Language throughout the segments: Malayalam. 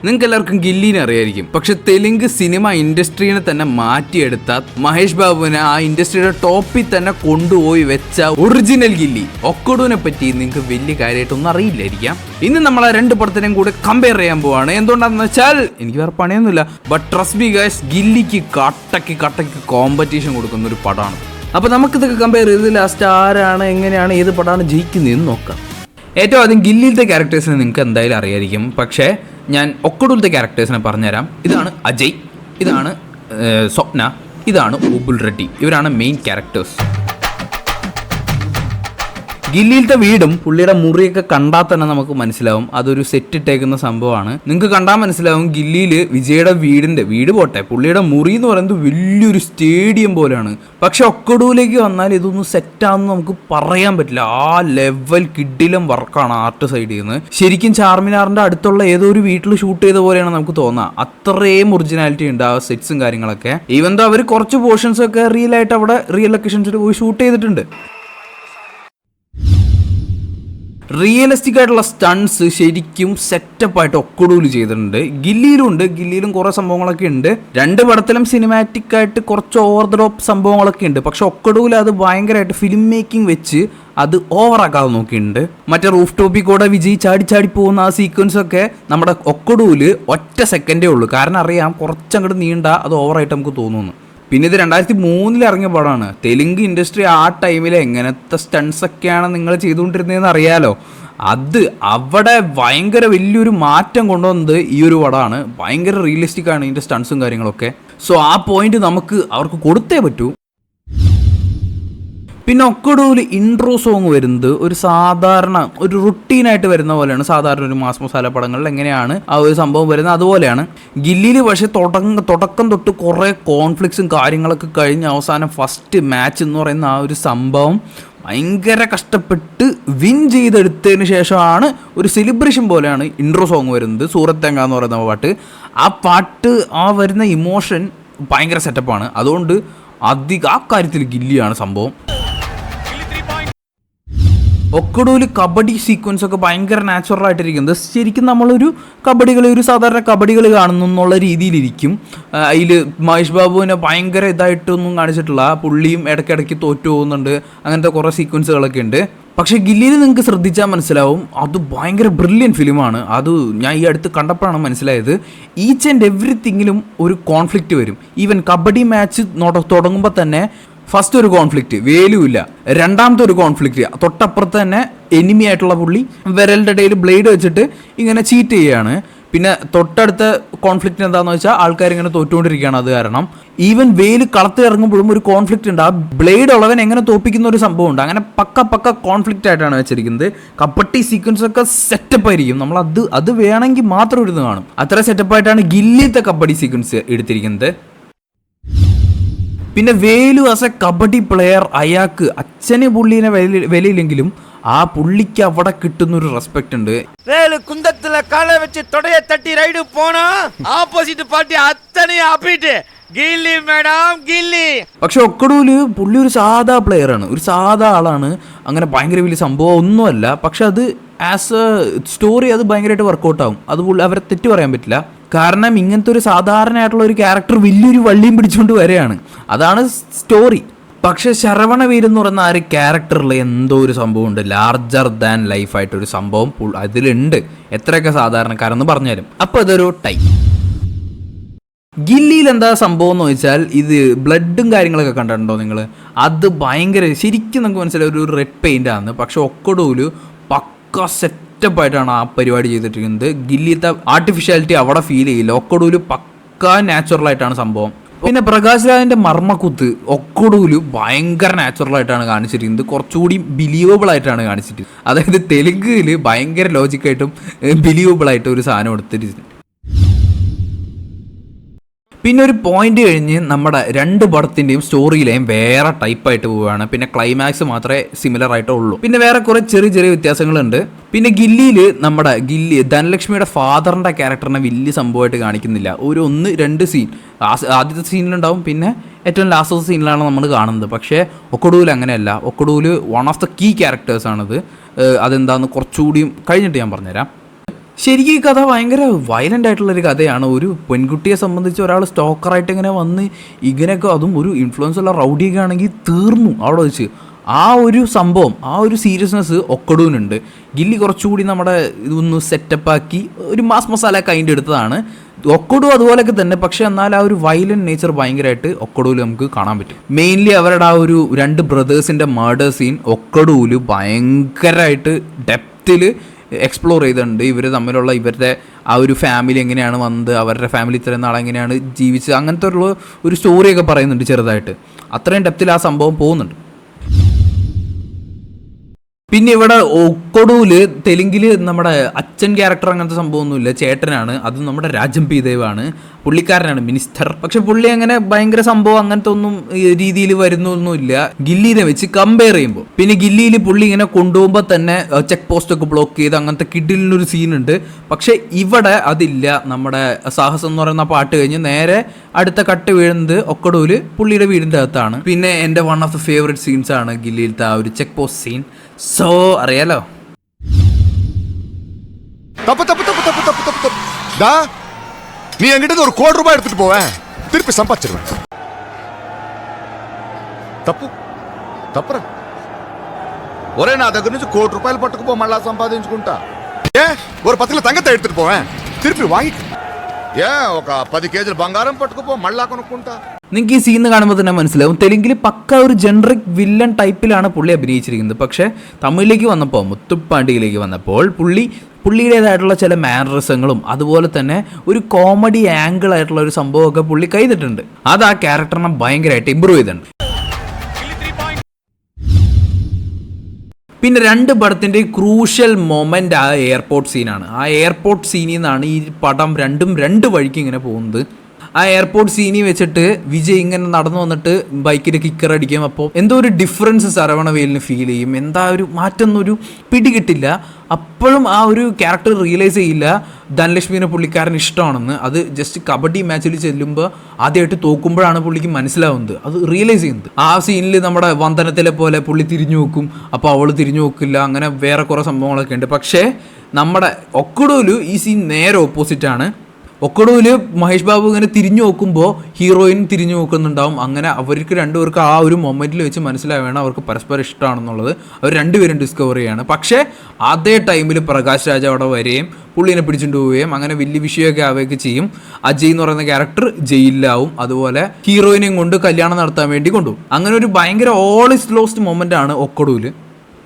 നിങ്ങൾക്ക് എല്ലാവർക്കും ഗില്ലിനെ അറിയായിരിക്കും. പക്ഷെ തെലുങ്ക് സിനിമ ഇൻഡസ്ട്രീനെ തന്നെ മാറ്റിയെടുത്ത മഹേഷ് ബാബുവിനെ ആ ഇൻഡസ്ട്രിയുടെ ടോപ്പിൽ തന്നെ കൊണ്ടുപോയി വെച്ച ഒറിജിനൽ ഗില്ലി ഒക്കഡുവിനെ പറ്റി നിങ്ങൾക്ക് വലിയ കാര്യമായിട്ടൊന്നും അറിയില്ലായിരിക്കാം. ഇന്ന് നമ്മൾ ആ രണ്ട് പടത്തിനെയും കൂടെ കമ്പയർ ചെയ്യാൻ പോവാണ്. എന്തുകൊണ്ടാണെന്ന് വെച്ചാൽ എനിക്ക് വേറെ പണിയൊന്നുമില്ല, ബട്ട് ട്രസ്റ്റ് മീ ഗൈസ്, ഗില്ലിക്ക് കട്ടയ്ക്ക് കോമ്പറ്റീഷൻ കൊടുക്കുന്ന ഒരു പടമാണ്. അപ്പോൾ നമുക്കിതൊക്കെ കമ്പയർ ചെയ്ത് ലാസ്റ്റ് ആരാണ്, എങ്ങനെയാണ്, ഏത് പടമാണ് ജയിക്കുന്നതെന്ന് നോക്കാം. ഏറ്റവും ആദ്യം ഗില്ലിയിലത്തെ ക്യാരക്ടേഴ്സിനെ നിങ്ങൾക്ക് എന്തായാലും അറിയായിരിക്കും. പക്ഷേ ഞാൻ ഒക്കഡുവിലത്തെ ക്യാരക്ടേഴ്സിനെ പറഞ്ഞുതരാം. ഇതാണ് അജയ്, ഇതാണ് സ്വപ്ന, ഇതാണ് ഉബുൽ റെഡ്ഡി. ഇവരാണ് മെയിൻ ക്യാരക്ടേഴ്സ്. ഗില്ലിയിലത്തെ വീടും പുള്ളിയുടെ മുറിയൊക്കെ കണ്ടാൽ തന്നെ നമുക്ക് മനസ്സിലാവും അതൊരു സെറ്റ് ഇട്ടേക്കുന്ന സംഭവമാണ്. നിങ്ങൾക്ക് കണ്ടാൽ മനസ്സിലാവും ഗില്ലിയിൽ വിജയുടെ വീട് പോട്ടെ, പുള്ളിയുടെ മുറി എന്ന് പറയുന്നത് വലിയൊരു സ്റ്റേഡിയം പോലെയാണ്. പക്ഷെ ഒക്കഡുവിലേക്ക് വന്നാൽ ഇതൊന്നും സെറ്റാണെന്ന് നമുക്ക് പറയാൻ പറ്റില്ല. ആ ലെവൽ കിഡിലും വർക്കാണ് ആർട്ട് സൈഡിൽ നിന്ന്. ശരിക്കും ചാർമിനാറിന്റെ അടുത്തുള്ള ഏതോ ഒരു വീട്ടിൽ ഷൂട്ട് ചെയ്ത പോലെയാണ് നമുക്ക് തോന്നുക. അത്രയും ഒറിജിനാലിറ്റി ഉണ്ട് ആ സെറ്റ്സും കാര്യങ്ങളൊക്കെ. ഈവൻ ദോ അവർ കുറച്ച് പോർഷൻസ് ഒക്കെ റിയൽ ആയിട്ട് അവിടെ റിയൽ ലൊക്കേഷൻസിൽ പോയി ഷൂട്ട് ചെയ്തിട്ടുണ്ട്. റിയലിസ്റ്റിക് ആയിട്ടുള്ള സ്റ്റൺസ് ശരിക്കും സെറ്റപ്പായിട്ട് ഒക്കഡുവിൽ ചെയ്തിട്ടുണ്ട്. ഗില്ലിയിലും കുറേ സംഭവങ്ങളൊക്കെ ഉണ്ട്. രണ്ട് പടത്തിലും സിനിമാറ്റിക് ആയിട്ട് കുറച്ച് ഓവർ ദ ടോപ്പ് സംഭവങ്ങളൊക്കെ ഉണ്ട്. പക്ഷെ ഒക്കഡുവിൽ അത് ഭയങ്കരമായിട്ട് ഫിലിം മേക്കിംഗ് വെച്ച് അത് ഓവറാക്കാതെ നോക്കിയിട്ടുണ്ട്. മറ്റേ റൂഫ് ടോപ്പിൽ കൂടെ വിജയ് ചാടി പോകുന്ന ആ സീക്വൻസ് ഒക്കെ നമ്മുടെ ഒക്കഡുവിൽ ഒറ്റ സെക്കൻഡേ ഉള്ളൂ. കാരണം അറിയാം കുറച്ചങ്ങോട്ട് നീണ്ട അത് ഓവറായിട്ട് നമുക്ക് തോന്നുന്നു. പിന്നെ ഇത് 2003 ഇറങ്ങിയ പടമാണ്. തെലുങ്ക് ഇൻഡസ്ട്രി ആ ടൈമിൽ എങ്ങനത്തെ സ്റ്റൺസ് ഒക്കെയാണ് നിങ്ങൾ ചെയ്തുകൊണ്ടിരുന്നതെന്ന് അറിയാലോ. അത് അവിടെ ഭയങ്കര വലിയൊരു മാറ്റം കൊണ്ടുവന്നത് ഈ ഒരു പടമാണ്. ഭയങ്കര റിയലിസ്റ്റിക് ആണ് ഇതിൻ്റെ സ്റ്റൺസും കാര്യങ്ങളൊക്കെ. സോ ആ പോയിന്റ് നമുക്ക് അവർക്ക് കൊടുത്തേ പറ്റൂ. പിന്നെ ഒക്കഡുവിൽ ഇൻട്രോ സോങ് വരുന്നത് ഒരു സാധാരണ ഒരു റുട്ടീനായിട്ട് വരുന്ന പോലെയാണ്. സാധാരണ ഒരു മാസ് മസാല പടങ്ങളിൽ എങ്ങനെയാണ് ആ ഒരു സംഭവം വരുന്നത് അതുപോലെയാണ്. ഗില്ലിയിൽ പക്ഷേ തുടക്കം തൊട്ട് കുറേ കോൺഫ്ലിക്ട്സും കാര്യങ്ങളൊക്കെ കഴിഞ്ഞ് അവസാനം ഫസ്റ്റ് മാച്ച് എന്ന് പറയുന്ന ആ ഒരു സംഭവം ഭയങ്കര കഷ്ടപ്പെട്ട് വിൻ ചെയ്തെടുത്തതിന് ശേഷമാണ് ഒരു സെലിബ്രേഷൻ പോലെയാണ് ഇൻട്രോ സോങ് വരുന്നത്. സൂറത്തേങ്ക എന്ന് പറയുന്ന പാട്ട്. ആ പാട്ട് ആ വരുന്ന ഇമോഷൻ ഭയങ്കര സെറ്റപ്പാണ്. അതുകൊണ്ട് ആ കാര്യത്തിൽ ഗില്ലിയാണ് സംഭവം. ഒക്കഡുവിൽ കബഡി സീക്വൻസ് ഒക്കെ ഭയങ്കര നാച്ചുറൽ ആയിട്ടിരിക്കുന്നത്. ശരിക്കും നമ്മളൊരു സാധാരണ കബഡികൾ കാണുന്നു എന്നുള്ള രീതിയിലിരിക്കും. അതിൽ മഹേഷ് ബാബുവിനെ ഭയങ്കര ഇതായിട്ടൊന്നും കാണിച്ചിട്ടില്ല. പുള്ളിയും ഇടയ്ക്കിടയ്ക്ക് തോറ്റു പോകുന്നുണ്ട്. അങ്ങനത്തെ കുറേ സീക്വൻസുകളൊക്കെ ഉണ്ട്. പക്ഷേ ഗില്ലിയിൽ നിങ്ങൾക്ക് ശ്രദ്ധിച്ചാൽ മനസ്സിലാവും അത് ഭയങ്കര ബ്രില്യൻ ഫിലിമാണ്. അത് ഞാൻ ഈ അടുത്ത് കണ്ടപ്പോഴാണ് മനസ്സിലായത്. ഈച്ച് ആൻഡ് എവറിത്തിങ്ങിലും ഒരു കോൺഫ്ലിക്റ്റ് വരും. ഈവൻ കബഡി മാച്ച് തുടങ്ങുമ്പോൾ തന്നെ ഫസ്റ്റ് ഒരു കോൺഫ്ലിക്റ്റ്, വേലുമില്ല. രണ്ടാമത്തെ ഒരു കോൺഫ്ലിക്റ്റ്, തൊട്ടപ്പുറത്ത് തന്നെ എനിമി ആയിട്ടുള്ള പുള്ളി വിരലിൻ്റെ ഇടയിൽ ബ്ലേഡ് വെച്ചിട്ട് ഇങ്ങനെ ചീറ്റ് ചെയ്യുകയാണ്. പിന്നെ തൊട്ടടുത്ത കോൺഫ്ലിക്റ്റ് എന്താണെന്ന് വെച്ചാൽ ആൾക്കാർ ഇങ്ങനെ തോറ്റുകൊണ്ടിരിക്കുകയാണ്. അത് കാരണം ഈവൻ വേല് കളത്തിൽ ഇറങ്ങുമ്പോഴും ഒരു കോൺഫ്ലിക്റ്റ് ഉണ്ട്. ആ ബ്ലേഡ് ഉള്ളവൻ എങ്ങനെ തോപ്പിക്കുന്ന ഒരു സംഭവം ഉണ്ട്. അങ്ങനെ പക്ക കോൺഫ്ലിക്റ്റ് ആയിട്ടാണ് വെച്ചിരിക്കുന്നത്. കബഡി സീക്വൻസ് ഒക്കെ സെറ്റപ്പ് ആയിരിക്കും. നമ്മൾ അത് വേണമെങ്കിൽ മാത്രം ഇരുന്ന് കാണും. അത്ര സെറ്റപ്പായിട്ടാണ് ഗില്ലിത്തെ കബഡി സീക്വൻസ് എടുത്തിരിക്കുന്നത്. പിന്നെ Velu as A kabaddi player, അയാൾക്ക് അച്ഛന് പുള്ളീനെ വിലയില്ലെങ്കിലും ആ പുള്ളിക്ക് അവിടെ കിട്ടുന്നൊരു റെസ്പെക്ട് ഉണ്ട്. കുന്തത്തിലെ കാല വെച്ച് തൊടയെ തട്ടി റൈഡ് പോണ ഓപ്പോസിറ്റ് പാർട്ടി അത്തനെ ആപ്പിട്ട് ഗില്ലി മേഡം ഗില്ലി. പക്ഷെ ഒക്കഡുവില് പുള്ളി ഒരു സാധാ പ്ലെയറാണ്, ഒരു സാധാ ആളാണ്. അങ്ങനെ ഭയങ്കര വലിയ സംഭവം ഒന്നുമല്ല. പക്ഷെ അത് ആസ് എ സ്റ്റോറി അത് ഭയങ്കരമായിട്ട് വർക്കൗട്ട് ആവും. അത് അവരെ തെറ്റ് പറയാൻ പറ്റില്ല. കാരണം ഇങ്ങനത്തെ ഒരു സാധാരണയായിട്ടുള്ള ഒരു ക്യാരക്ടർ വലിയൊരു വള്ളിയും പിടിച്ചുകൊണ്ട് വരികയാണ്. അതാണ് സ്റ്റോറി. പക്ഷെ ശരവണവീർ എന്ന് പറയുന്ന ആ ഒരു ക്യാരക്ടറിൽ എന്തോ ഒരു സംഭവം ഉണ്ട്. ലാർജർ ദാൻ ലൈഫായിട്ടൊരു സംഭവം അതിലുണ്ട്. എത്രയൊക്കെ സാധാരണക്കാരെന്ന് പറഞ്ഞാലും. അപ്പോൾ അതൊരു ടൈം. ഗില്ലിയിൽ എന്താ സംഭവം എന്ന് വെച്ചാൽ ഇത് ബ്ലഡും കാര്യങ്ങളൊക്കെ കണ്ടിട്ടുണ്ടോ നിങ്ങൾ? അത് ഭയങ്കര ശരിക്കും നമുക്ക് മനസ്സിലായി ഒരു റെഡ് പെയിൻ്റ് ആണ്. പക്ഷെ ഒക്കഡുവിൽ പക്ക സെറ്റപ്പായിട്ടാണ് ആ പരിപാടി ചെയ്തിട്ടിരിക്കുന്നത്. ഗില്ലിത്തെ ആർട്ടിഫിഷ്യാലിറ്റി അവിടെ ഫീൽ ചെയ്യില്ല. ഒക്കഡുവിൽ പക്ക നാച്ചുറലായിട്ടാണ് സംഭവം. പിന്നെ പ്രകാശ് രാജിൻ്റെ മർമ്മക്കുത്ത് ഒക്കഡുവിൽ ഭയങ്കര നാച്ചുറലായിട്ടാണ് കാണിച്ചിരിക്കുന്നത്. കുറച്ചുകൂടി ബിലീവബിൾ ആയിട്ടാണ് കാണിച്ചിട്ട്. അതായത് തെലുങ്കിൽ ഭയങ്കര ലോജിക്കായിട്ടും ബിലീവബിൾ ആയിട്ട് ഒരു സാധനം എടുത്തിട്ട്. പിന്നെ ഒരു പോയിന്റ് കഴിഞ്ഞ് നമ്മുടെ രണ്ട് പടത്തിൻ്റെയും സ്റ്റോറി ലൈൻ വേറെ ടൈപ്പായിട്ട് പോവുകയാണ്. പിന്നെ ക്ലൈമാക്സ് മാത്രമേ സിമിലർ ആയിട്ട് ഉള്ളൂ. പിന്നെ വേറെ കുറേ ചെറിയ വ്യത്യാസങ്ങളുണ്ട്. പിന്നെ ഗില്ലിയിൽ ധനലക്ഷ്മിയുടെ ഫാദറിൻ്റെ ക്യാരക്ടറിനെ വലിയ സംഭവമായിട്ട് കാണിക്കുന്നില്ല. ഒരു 1-2 സീൻ ആദ്യത്തെ സീനിലുണ്ടാവും. പിന്നെ ഏറ്റവും ലാസ്റ്റത്തെ സീനിലാണ് നമ്മൾ കാണുന്നത്. പക്ഷേ ഒക്കഡുവിൽ അങ്ങനെയല്ല. ഒക്കഡുവിൽ വൺ ഓഫ് ദ കീ ക്യാരക്ടേഴ്സാണിത്. അതെന്താണെന്ന് കുറച്ചുകൂടിയും കഴിഞ്ഞിട്ട് ഞാൻ പറഞ്ഞുതരാം. ശരിക്കും ഈ കഥ ഭയങ്കര വയലൻ്റ് ആയിട്ടുള്ളൊരു കഥയാണ്. ഒരു പെൺകുട്ടിയെ സംബന്ധിച്ച് ഒരാൾ സ്റ്റോക്കറായിട്ട് ഇങ്ങനെ വന്ന് ഇങ്ങനെയൊക്കെ, അതും ഒരു ഇൻഫ്ലുവൻസ് ഉള്ള റൗഡിയൊക്കെ ആണെങ്കിൽ തീർന്നു അവിടെ വെച്ച്. ആ ഒരു സംഭവം, ആ ഒരു സീരിയസ്നെസ് ഒക്കടൂനുണ്ട്. ഗില്ലി കുറച്ചുകൂടി നമ്മുടെ ഇതൊന്ന് സെറ്റപ്പാക്കി ഒരു മാസ് മസാല കൈൻ്റെ എടുത്തതാണ്. ഒക്കടു അതുപോലെയൊക്കെ തന്നെ, പക്ഷെ എന്നാൽ ആ ഒരു വയലന്റ് നേച്ചർ ഭയങ്കരമായിട്ട് ഒക്കടൂല് നമുക്ക് കാണാൻ പറ്റും. മെയിൻലി അവരുടെ ആ ഒരു 2 ബ്രദേഴ്സിൻ്റെ മർഡർ സീൻ ഒക്കടൂല് ഭയങ്കരമായിട്ട് ഡെപ്തിൽ എക്സ്പ്ലോർ ചെയ്തിട്ടുണ്ട്. ഇവർ തമ്മിലുള്ള ഇവരുടെ ആ ഒരു ഫാമിലി എങ്ങനെയാണ് വന്നത്, അവരുടെ ഫാമിലി ഇത്രയും നാളെങ്ങനെയാണ് ജീവിച്ചത്, അങ്ങനത്തെ ഉള്ള ഒരു സ്റ്റോറിയൊക്കെ പറയുന്നുണ്ട് ചെറുതായിട്ട്. അത്രയും ഡെപ്തിൽ ആ സംഭവം പോകുന്നുണ്ട്. പിന്നെ ഇവിടെ ഒക്കടൂല് തെലുങ്കില് നമ്മുടെ അച്ഛൻ ക്യാരക്ടർ അങ്ങനത്തെ സംഭവമൊന്നുമില്ല, ചേട്ടനാണ്. അത് നമ്മുടെ രാജം പി ദേവാണ്, പുള്ളിക്കാരനാണ് മിനിസ്റ്റർ. പക്ഷെ പുള്ളി അങ്ങനെ ഭയങ്കര സംഭവം അങ്ങനത്തെ ഒന്നും രീതിയിൽ വരുന്നൊന്നുമില്ല ഗില്ലിനെ വെച്ച് കമ്പയർ ചെയ്യുമ്പോൾ. പിന്നെ ഗില്ലിയിൽ പുള്ളി ഇങ്ങനെ കൊണ്ടുപോകുമ്പോൾ തന്നെ ചെക്ക് പോസ്റ്റ് ഒക്കെ ബ്ലോക്ക് ചെയ്ത് അങ്ങനത്തെ കിഡിലിനൊരു സീനുണ്ട്. പക്ഷെ ഇവിടെ അതില്ല. നമ്മുടെ സാഹസം എന്ന് പറയുന്ന പാട്ട് കഴിഞ്ഞ് നേരെ അടുത്ത കട്ട് വീഴുന്നത് ഒക്കടൂല് പുള്ളിയുടെ വീടിൻ്റെ അകത്താണ്. പിന്നെ എൻ്റെ one of the favourite scenes ആണ് ഗില്ലിയിലത്തെ ആ ഒരു ചെക്ക് പോസ്റ്റ് സീൻ. സോ അറിയാലോ, நீ என்கிட்ட ஒரு ₹1 கோடி எடுத்துட்டு போவேன், திருப்பி சம்பாதிச்சிருவேன். తప్పు తప్పురా ఒరే, నా దగ్గర నుంచి ₹1 కోటి పట్టుకుపో, మళ్ళా సంపాదించుకుంటా. ఏ ஒரு 10 కిలో తంగత எடுத்துட்டு పోவேன், திருப்பி வாங்கி. ఏ ఒక 10 కేజీల బంగారం పట్టుకుపో, మళ్ళా కొనుక్కుంటా. നിങ്ങൾക്ക് ഈ സീൻ കാണുമ്പോൾ തന്നെ മനസ്സിലാവും തെലുങ്കിൽ പക്ക ഒരു ജനറിക് വില്ലൻ ടൈപ്പിലാണ് പുള്ളി അഭിനയിച്ചിരിക്കുന്നത്. പക്ഷേ തമിഴിലേക്ക് വന്നപ്പോൾ, മുത്തുപ്പാണ്ടിയിലേക്ക് വന്നപ്പോൾ പുള്ളിയുടേതായിട്ടുള്ള ചില മാനറിസങ്ങളും അതുപോലെ തന്നെ ഒരു കോമഡി ആംഗിൾ ആയിട്ടുള്ള ഒരു സംഭവമൊക്കെ പുള്ളി കൈതിട്ടുണ്ട്. അത് ആ ക്യാരക്ടറിനെ ഭയങ്കരമായിട്ട് ഇമ്പ്രൂവ് ചെയ്തിട്ടുണ്ട്. പിന്നെ 2 പടത്തിൻ്റെ ക്രൂഷ്യൽ മൊമെൻ്റ് ആ എയർപോർട്ട് സീനാണ്. ആ എയർപോർട്ട് സീനിൽ നിന്നാണ് ഈ പടം രണ്ടും 2 വഴിക്ക് ഇങ്ങനെ പോകുന്നത്. ആ എയർപോർട്ട് സീനിൽ വെച്ചിട്ട് വിജയ് ഇങ്ങനെ നടന്നു വന്നിട്ട് ബൈക്കിൽ കിക്കർ അടിക്കും. അപ്പോൾ എന്തോ ഒരു ഡിഫറൻസ് ശരവണവേലിന് ഫീൽ ചെയ്യും. എന്താ ഒരു മാറ്റം ഒരു പിടി കിട്ടില്ല. അപ്പോഴും ആ ഒരു ക്യാരക്ടർ റിയലൈസ് ചെയ്യില്ല ധനലക്ഷ്മിനെ പുള്ളിക്കാരൻ ഇഷ്ടമാണെന്ന്. അത് ജസ്റ്റ് കബഡി മാച്ചിൽ ചെല്ലുമ്പോൾ ആദ്യമായിട്ട് തോക്കുമ്പോഴാണ് പുള്ളിക്ക് മനസ്സിലാവുന്നത്, അത് റിയലൈസ് ചെയ്യുന്നത്. ആ സീനിൽ നമ്മുടെ വന്ദനത്തിലെ പോലെ പുള്ളി തിരിഞ്ഞു നോക്കും, അപ്പോൾ അവൾ തിരിഞ്ഞു നോക്കില്ല. അങ്ങനെ വേറെ കുറേ സംഭവങ്ങളൊക്കെ ഉണ്ട്. പക്ഷേ നമ്മുടെ ഒക്കടൂല് ഈ സീൻ നേരെ ഓപ്പോസിറ്റാണ്. ഒക്കടൂല് മഹേഷ് ബാബു ഇങ്ങനെ തിരിഞ്ഞു നോക്കുമ്പോൾ ഹീറോയിൻ തിരിഞ്ഞു നോക്കുന്നുണ്ടാവും. അങ്ങനെ അവർക്ക് 2 പേർക്ക് ആ ഒരു മൊമെൻറ്റിൽ വെച്ച് മനസ്സിലാവുകയാണ് അവർക്ക് പരസ്പരം ഇഷ്ടമാണെന്നുള്ളത്. അവർ 2 പേരും ഡിസ്കവർ ചെയ്യാണ്. പക്ഷേ അതേ ടൈമിൽ പ്രകാശ് രാജ് അവിടെ വരികയും പുള്ളിനെ പിടിച്ചുകൊണ്ട് പോവുകയും അങ്ങനെ വലിയ വിഷയമൊക്കെ ആവുകയൊക്കെ ചെയ്യും. അജയ് എന്ന് പറയുന്ന ക്യാരക്ടർ ജയിലിലാവും. അതുപോലെ ഹീറോയിനെയും കൊണ്ട് കല്യാണം നടത്താൻ വേണ്ടി കൊണ്ടുപോകും. അങ്ങനെ ഒരു ഭയങ്കര ഓൾ ഇസ് ലോസ്റ്റ് മൊമെൻ്റ് ആണ് ഒക്കടൂല്.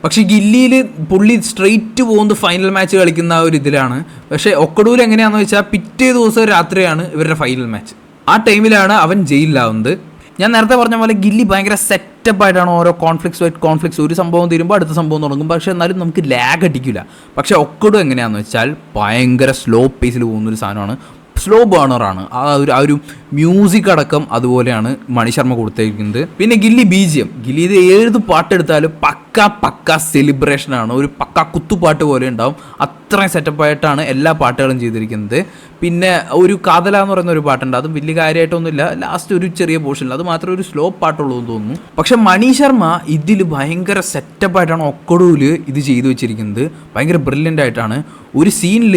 പക്ഷേ ഗില്ലിയിൽ പുള്ളി സ്ട്രെയിറ്റ് പോകുന്നത് ഫൈനൽ മാച്ച് കളിക്കുന്ന ആ ഒരു ഇതിലാണ്. പക്ഷേ ഒക്കടൂൽ എങ്ങനെയാണെന്ന് വെച്ചാൽ പിറ്റേ ദിവസം രാത്രിയാണ് ഇവരുടെ ഫൈനൽ മാച്ച്. ആ ടൈമിലാണ് അവൻ ജയിലിലാവുന്നത്. ഞാൻ നേരത്തെ പറഞ്ഞ പോലെ ഗില്ലി ഭയങ്കര സെറ്റപ്പായിട്ടാണ് ഓരോ കോൺഫ്ലിക്ട്സ് ഒരു സംഭവം തീരുമ്പോൾ അടുത്ത സംഭവം തുടങ്ങും. പക്ഷേ എന്നാലും നമുക്ക് ലാഗ് അടിക്കില്ല. പക്ഷേ ഒക്കടു എങ്ങനെയാണെന്ന് വെച്ചാൽ ഭയങ്കര സ്ലോ പേസിൽ പോകുന്നൊരു സാധനമാണ്. സ്ലോ ബേണറാണ്. ആ ഒരു മ്യൂസിക് അടക്കം അതുപോലെയാണ് മണിശർമ്മ കൊടുത്തിരിക്കുന്നത്. പിന്നെ ഗില്ലി BGM, ഗില്ലി ഇത് ഏത് പാട്ടെടുത്താലും പക്ക സെലിബ്രേഷനാണ്. ഒരു പക്ക കുത്തുപാട്ട് പോലെ ഉണ്ടാവും. അത്രയും സെറ്റപ്പായിട്ടാണ് എല്ലാ പാട്ടുകളും ചെയ്തിരിക്കുന്നത്. പിന്നെ ഒരു കാതല എന്ന് പറയുന്ന ഒരു പാട്ടുണ്ട്, അതും വലിയ കാര്യമായിട്ടൊന്നുമില്ല. ലാസ്റ്റ് ഒരു ചെറിയ പോർഷനിൽ അത് മാത്രമേ ഒരു സ്ലോ പാട്ടുള്ളൂ എന്ന് തോന്നുന്നു. പക്ഷെ മണിശർമ്മ ഇതിൽ ഭയങ്കര സെറ്റപ്പായിട്ടാണ് ഒക്കടൂല് ഇത് ചെയ്തു വെച്ചിരിക്കുന്നത്. ഭയങ്കര ബ്രില്യൻ്റ് ആയിട്ടാണ്. ഒരു സീനിൽ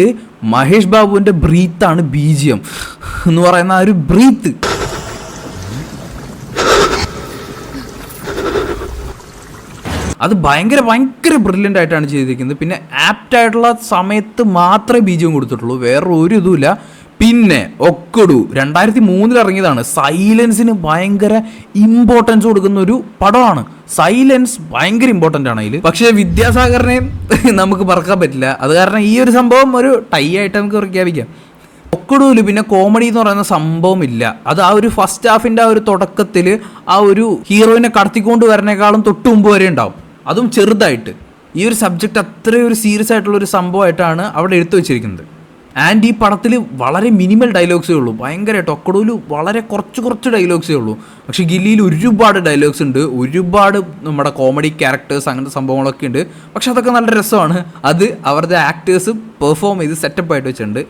മഹേഷ് ബാബുവിൻ്റെ ബ്രീത്താണ് BGM എന്ന് പറയുന്ന ആ ഒരു ബ്രീത്ത്. അത് ഭയങ്കര ബ്രില്യൻ്റ് ആയിട്ടാണ് ചെയ്തിരിക്കുന്നത്. പിന്നെ ആപ്റ്റായിട്ടുള്ള സമയത്ത് മാത്രമേ BGM കൊടുത്തിട്ടുള്ളൂ, വേറെ ഒരു ഇതുമില്ല. പിന്നെ ഒക്കടു 2003 ഇറങ്ങിയതാണ്. സൈലൻസിന് ഭയങ്കര ഇമ്പോർട്ടൻസ് കൊടുക്കുന്ന ഒരു പടമാണ്. സൈലൻസ് ഭയങ്കര ഇമ്പോർട്ടൻ്റ് ആണ് അതിൽ. പക്ഷേ വിദ്യാസാഗറിനെയും നമുക്ക് മറക്കാൻ പറ്റില്ല. അത് കാരണം ഈ ഒരു സംഭവം ഒരു ടൈ ആയിട്ട് നമുക്ക് പ്രഖ്യാപിക്കാം. ഒക്കടൂല് പിന്നെ കോമഡി എന്ന് പറയുന്ന സംഭവം ഇല്ല. അത് ആ ഒരു ഫസ്റ്റ് ഹാഫിൻ്റെ ആ ഒരു തുടക്കത്തിൽ ആ ഒരു ഹീറോയിനെ കടത്തിക്കൊണ്ട് വരണേക്കാളും തൊട്ട് മുമ്പ് വരെ ഉണ്ടാവും, അതും ചെറുതായിട്ട്. ഈ ഒരു സബ്ജക്റ്റ് അത്രയും ഒരു സീരിയസ് ആയിട്ടുള്ളൊരു സംഭവമായിട്ടാണ് അവിടെ എടുത്തു വെച്ചിരിക്കുന്നത്. ആൻഡ് ഈ പടത്തിൽ വളരെ മിനിമൽ ഡയലോഗ്സേ ഉള്ളൂ. ഭയങ്കരമായിട്ട് ഒക്കടൂല് വളരെ കുറച്ച് ഡയലോഗ്സേ ഉള്ളൂ. പക്ഷേ ഗില്ലിയിൽ ഒരുപാട് ഡയലോഗ്സ് ഉണ്ട്, ഒരുപാട് നമ്മുടെ കോമഡി ക്യാരക്ടേഴ്സ് അങ്ങനത്തെ സംഭവങ്ങളൊക്കെ ഉണ്ട്. പക്ഷെ അതൊക്കെ നല്ല രസമാണ്. അത് അവരുടെ ആക്ടേഴ്സ് പെർഫോം ചെയ്ത് സെറ്റപ്പായിട്ട് വെച്ചിട്ടുണ്ട്.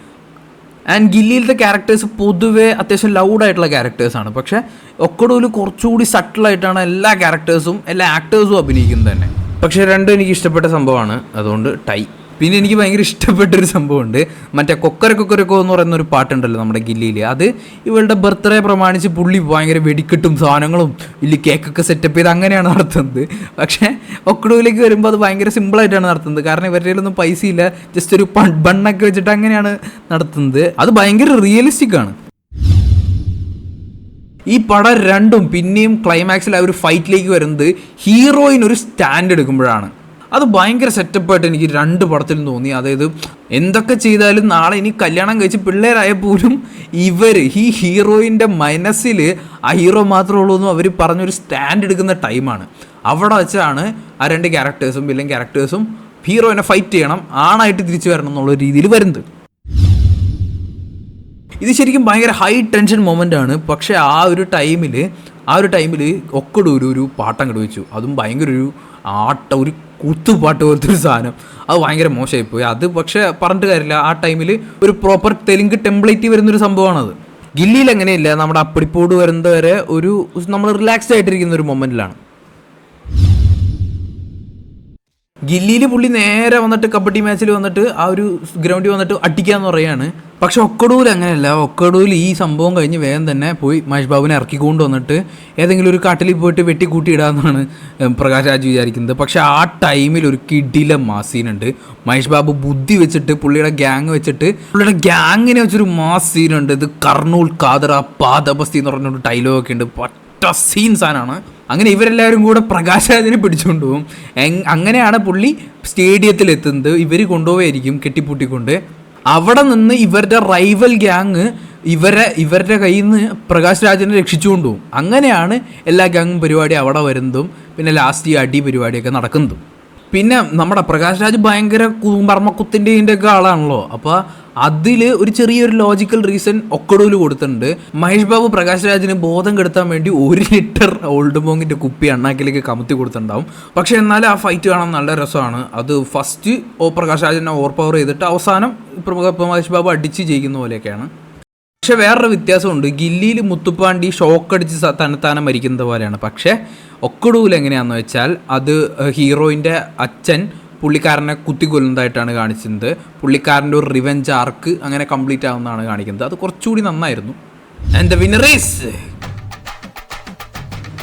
ആൻഡ് ഗില്ലിയിലത്തെ ക്യാരക്ടേഴ്സ് പൊതുവേ അത്യാവശ്യം ലൗഡായിട്ടുള്ള ക്യാരക്ടേഴ്സാണ്. പക്ഷേ ഒക്കടൂല് കുറച്ചുകൂടി സട്ടിലായിട്ടാണ് എല്ലാ ക്യാരക്ടേഴ്സും എല്ലാ ആക്ടേഴ്സും അഭിനയിക്കുന്നത് തന്നെ. പക്ഷേ രണ്ടും എനിക്ക് ഇഷ്ടപ്പെട്ട സംഭവമാണ്, അതുകൊണ്ട് ടൈ. പിന്നെ എനിക്ക് ഭയങ്കര ഇഷ്ടപ്പെട്ടൊരു സംഭവമുണ്ട്, മറ്റേ കൊക്കരക്കൊക്കരക്കോ എന്ന് പറയുന്ന ഒരു പാട്ടുണ്ടല്ലോ നമ്മുടെ ഗില്ലിയിൽ. അത് ഇവളുടെ ബർത്ത്ഡേ പ്രമാണിച്ച് പുള്ളി ഭയങ്കര വെടിക്കെട്ടും സാധനങ്ങളും വലിയ കേക്കൊക്കെ സെറ്റപ്പ് ചെയ്ത് അങ്ങനെയാണ് നടത്തുന്നത്. പക്ഷേ ഒക്കടൂലേക്ക് വരുമ്പോൾ അത് ഭയങ്കര സിമ്പിളായിട്ടാണ് നടത്തുന്നത്. കാരണം ഇവരുടെ കയ്യിലൊന്നും പൈസ ഇല്ല, ജസ്റ്റ് ഒരു ബണ്ണൊക്കെ വെച്ചിട്ട് അങ്ങനെയാണ് നടത്തുന്നത്. അത് ഭയങ്കര റിയലിസ്റ്റിക് ആണ്. ഈ പടം രണ്ടും പിന്നെയും ക്ലൈമാക്സിൽ ആ ഒരു ഫൈറ്റിലേക്ക് വരുന്നത് ഹീറോയിൻ ഒരു സ്റ്റാൻഡ് എടുക്കുമ്പോഴാണ്. അത് ഭയങ്കര സെറ്റപ്പായിട്ട് എനിക്ക് രണ്ട് പടത്തിലും തോന്നി. അതായത് എന്തൊക്കെ ചെയ്താലും നാളെ ഇനി കല്യാണം കഴിച്ച് പിള്ളേരായ പോലും ഈ ഹീറോയിൻ്റെ മനസ്സിൽ ആ ഹീറോ മാത്രമേ ഉള്ളൂ എന്നും അവർ പറഞ്ഞൊരു സ്റ്റാൻഡ് എടുക്കുന്ന ടൈമാണ്. അവിടെ വെച്ചാണ് ആ രണ്ട് ക്യാരക്ടേഴ്സും വില്ലൻ ക്യാരക്ടേഴ്സും ഹീറോയിനെ ഫൈറ്റ് ചെയ്യണം, ആണായിട്ട് തിരിച്ചു വരണം എന്നുള്ള രീതിയിൽ വരുന്നത്. ഇത് ശരിക്കും ഭയങ്കര ഹൈ ടെൻഷൻ മൊമെൻ്റ് ആണ്. പക്ഷേ ആ ഒരു ടൈമിൽ ഒക്കടൂര് ഒരു പാട്ടങ്ങോട്ട് വെച്ചു. അതും ഭയങ്കര ഒരു കുത്തുപാട്ട് പോലത്തെ ഒരു സാധനം. അത് ഭയങ്കര മോശമായിപ്പോയി. അത് പക്ഷേ പറഞ്ഞിട്ട് കാര്യമില്ല, ആ ടൈമിൽ ഒരു പ്രോപ്പർ തെലുങ്ക് ടെംപ്ലേറ്റ് വരുന്നൊരു സംഭവമാണത്. ഗില്ലിയിൽ അങ്ങനെയില്ല, നമ്മുടെ അപ്പടിപ്പോട് വരുന്നത് വരെ നമ്മൾ റിലാക്സ്ഡ് ആയിട്ടിരിക്കുന്ന ഒരു മൊമെൻറ്റിലാണ്. ഗില്ലിയിൽ പുള്ളി നേരെ വന്നിട്ട് കബഡി മാച്ചിൽ വന്നിട്ട് ആ ഒരു ഗ്രൗണ്ടിൽ വന്നിട്ട് അടിക്കാന്ന് പറയാണ്. പക്ഷെ ഒക്കടൂൽ അങ്ങനെയല്ല. ഒക്കടൂൽ ഈ സംഭവം കഴിഞ്ഞ് വേഗം തന്നെ പോയി മഹേഷ് ബാബുവിനെ ഇറക്കിക്കൊണ്ട് വന്നിട്ട് ഏതെങ്കിലും ഒരു കാട്ടിൽ പോയിട്ട് വെട്ടിക്കൂട്ടിയിടാമെന്നാണ് പ്രകാശ് രാജ് വിചാരിക്കുന്നത്. പക്ഷെ ആ ടൈമിൽ ഒരു കിടിലം മാസീനുണ്ട്. മഹേഷ് ബാബു ബുദ്ധി വെച്ചിട്ട് പുള്ളിയുടെ പുള്ളിയുടെ ഗ്യാങ്ങിനെ വെച്ചൊരു മാസീനുണ്ട്. ഇത് കർണൂൽ കാതറ പാദബസ്തി എന്ന് പറഞ്ഞൊരു ഡയലോഗൊക്കെ ഉണ്ട്. സീൻ സാധനമാണ്. അങ്ങനെ ഇവരെല്ലാവരും കൂടെ പ്രകാശ് രാജിനെ പിടിച്ചുകൊണ്ട് പോകും. അങ്ങനെയാണ് പുള്ളി സ്റ്റേഡിയത്തിൽ എത്തുന്നത്. ഇവർ കൊണ്ടുപോവായിരിക്കും കെട്ടിപ്പൂട്ടിക്കൊണ്ട്. അവിടെ നിന്ന് ഇവരുടെ റൈവൽ ഗ്യാങ് ഇവരുടെ കയ്യിൽ നിന്ന് പ്രകാശ് രാജിനെ രക്ഷിച്ചുകൊണ്ട് പോകും. അങ്ങനെയാണ് എല്ലാ ഗ്യാങ്ങും പരിപാടി അവിടെ വരുന്നതും പിന്നെ ലാസ്റ്റ് ഈ അടി പരിപാടിയൊക്കെ നടക്കുന്നതും. പിന്നെ നമ്മുടെ പ്രകാശ് രാജ് ഭയങ്കര ബർമ്മക്കുത്തിൻ്റെ ഒക്കെ ആളാണല്ലോ. അപ്പോൾ അതിൽ ഒരു ചെറിയൊരു ലോജിക്കൽ റീസൺ ഒക്കടൂല് കൊടുത്തിട്ടുണ്ട്. മഹേഷ് ബാബു പ്രകാശ് രാജിന് ബോധം കെടുത്താൻ വേണ്ടി 1 ലിറ്റർ ഓൾഡ് മോങ്ങിൻ്റെ കുപ്പി അണ്ണാക്കിലേക്ക് കമത്തി കൊടുത്തിട്ടുണ്ടാവും. പക്ഷേ എന്നാലും ആ ഫൈറ്റ് കാണാൻ നല്ല രസമാണ്. അത് ഫസ്റ്റ് പ്രകാശ് രാജിനെ ഓവർ പവർ ചെയ്തിട്ട് അവസാനം മഹേഷ് ബാബു അടിച്ച് ജയിക്കുന്ന പോലെയൊക്കെയാണ്. പക്ഷെ വേറൊരു വ്യത്യാസമുണ്ട്. ഗില്ലിയിൽ മുത്തുപ്പാണ്ടി ഷോക്കടിച്ച് തന്നെത്താനെ മരിക്കുന്നത് പോലെയാണ്. പക്ഷേ ഒക്കടൂൽ എങ്ങനെയാണെന്ന് വെച്ചാൽ അത് ഹീറോയിൻ്റെ അച്ഛൻ പുള്ളിക്കാരനെ കുത്തിക്കൊല്ലുന്നതായിട്ടാണ് കാണിക്കുന്നത്. പുള്ളിക്കാരൻ്റെ ഒരു റിവെഞ്ച് ആർക്ക് അങ്ങനെ കംപ്ലീറ്റ് ആവുന്നതാണ് കാണിക്കുന്നത്. അത് കുറച്ചുകൂടി നന്നായിരുന്നു. And the winner is.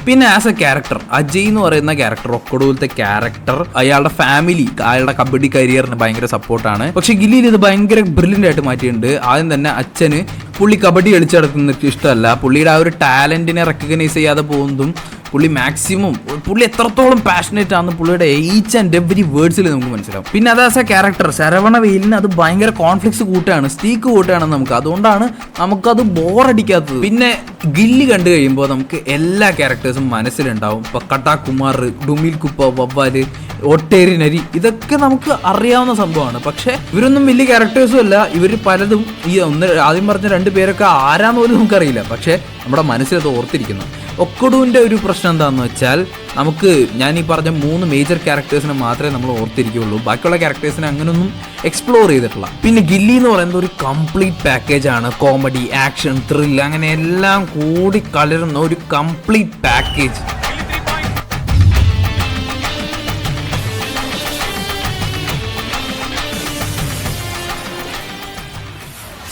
പിന്നെ ആസ് എ ക്യാരക്ടർ അജയ് എന്ന് പറയുന്ന ക്യാരക്ടർ, ഒക്കടൂലത്തെ ക്യാരക്ടർ, അയാളുടെ ഫാമിലി അയാളുടെ കബഡി കരിയറിന് ഭയങ്കര സപ്പോർട്ടാണ്. പക്ഷെ ഗില്ലിയിൽ ഇത് ഭയങ്കര ബ്രില്യൻ്റ് ആയിട്ട് മാറ്റിയിട്ടുണ്ട്. ആദ്യം തന്നെ അച്ഛന് പുള്ളി കബഡി കളിച്ച് നടക്കുന്നത് ഇഷ്ടമല്ല. പുള്ളിയുടെ ആ ഒരു ടാലൻറ്റിനെ റെക്കഗ്നൈസ് ചെയ്യാതെ പോകുന്നതും പുള്ളി എത്രത്തോളം പാഷനേറ്റ് ആണെന്ന് പുള്ളിയുടെ ഈച്ച് ആൻഡ് എവരി വേർഡ്സിൽ നമുക്ക് മനസ്സിലാവും. പിന്നെ അത് ആസ് എ ക്യാരക്ടർ ശരവണ വെയിലിന് അത് ഭയങ്കര കോൺഫ്ലിക്ട്സ് കൂട്ടുകയാണ്, സ്റ്റീക്ക് കൂട്ടുകയാണ് നമുക്ക്. അതുകൊണ്ടാണ് നമുക്കത് ബോറടിക്കാത്തത്. പിന്നെ ഗില്ലി കണ്ടു കഴിയുമ്പോൾ നമുക്ക് എല്ലാ ക്യാരക്ടേഴ്സും മനസ്സിലുണ്ടാവും. ഇപ്പോൾ കട്ടാകുമാർ, ഡുമിൽ കുപ്പ, വവ്വാല്, ഒട്ടേരി നരി, ഇതൊക്കെ നമുക്ക് അറിയാവുന്ന സംഭവമാണ്. പക്ഷേ ഇവരൊന്നും വലിയ ക്യാരക്ടേഴ്സും അല്ല. ഇവർ പലതും ആദ്യം പറഞ്ഞ 2 പേരൊക്കെ ആരാന്ന് പോലും നമുക്കറിയില്ല. പക്ഷേ നമ്മുടെ മനസ്സിലത് ഓർത്തിരിക്കുന്നു. ഒക്കടൂവിൻ്റെ ഒരു പ്രശ്നം എന്താണെന്ന് വെച്ചാൽ ഞാൻ ഈ പറഞ്ഞ 3 മേജർ ക്യാരക്ടേഴ്സിനെ മാത്രമേ നമ്മൾ ഓർത്തിരിക്കുകയുള്ളൂ. ബാക്കിയുള്ള ക്യാരക്ടേഴ്സിനെ അങ്ങനെയൊന്നും എക്സ്പ്ലോർ ചെയ്തിട്ടില്ല. പിന്നെ ഗില്ലി എന്ന് പറയുന്നത് ഒരു കംപ്ലീറ്റ് പാക്കേജാണ്. കോമഡി, ആക്ഷൻ, ത്രില്ല്, അങ്ങനെ എല്ലാം കൂടി കലരുന്ന ഒരു കംപ്ലീറ്റ് പാക്കേജ്.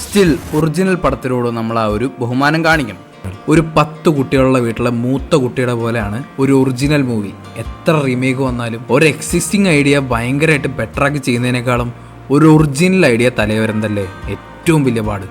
സ്റ്റിൽ ഒറിജിനൽ പടത്തിനോട് നമ്മൾ ആ ഒരു ബഹുമാനം കാണിക്കണം. ഒരു 10 കുട്ടികളുള്ള വീട്ടിലെ മൂത്ത കുട്ടിയുടെ പോലെയാണ് ഒരു ഒറിജിനൽ മൂവി. എത്ര റീമേക്ക് വന്നാലും ഒരു എക്സിസ്റ്റിംഗ് ഐഡിയ ഭയങ്കരമായിട്ട് ബെറ്ററാക്കി ചെയ്യുന്നതിനേക്കാളും ഒരു ഒറിജിനൽ ഐഡിയ തലവരുന്നതല്ലേ ഏറ്റവും വലിയ പാട്.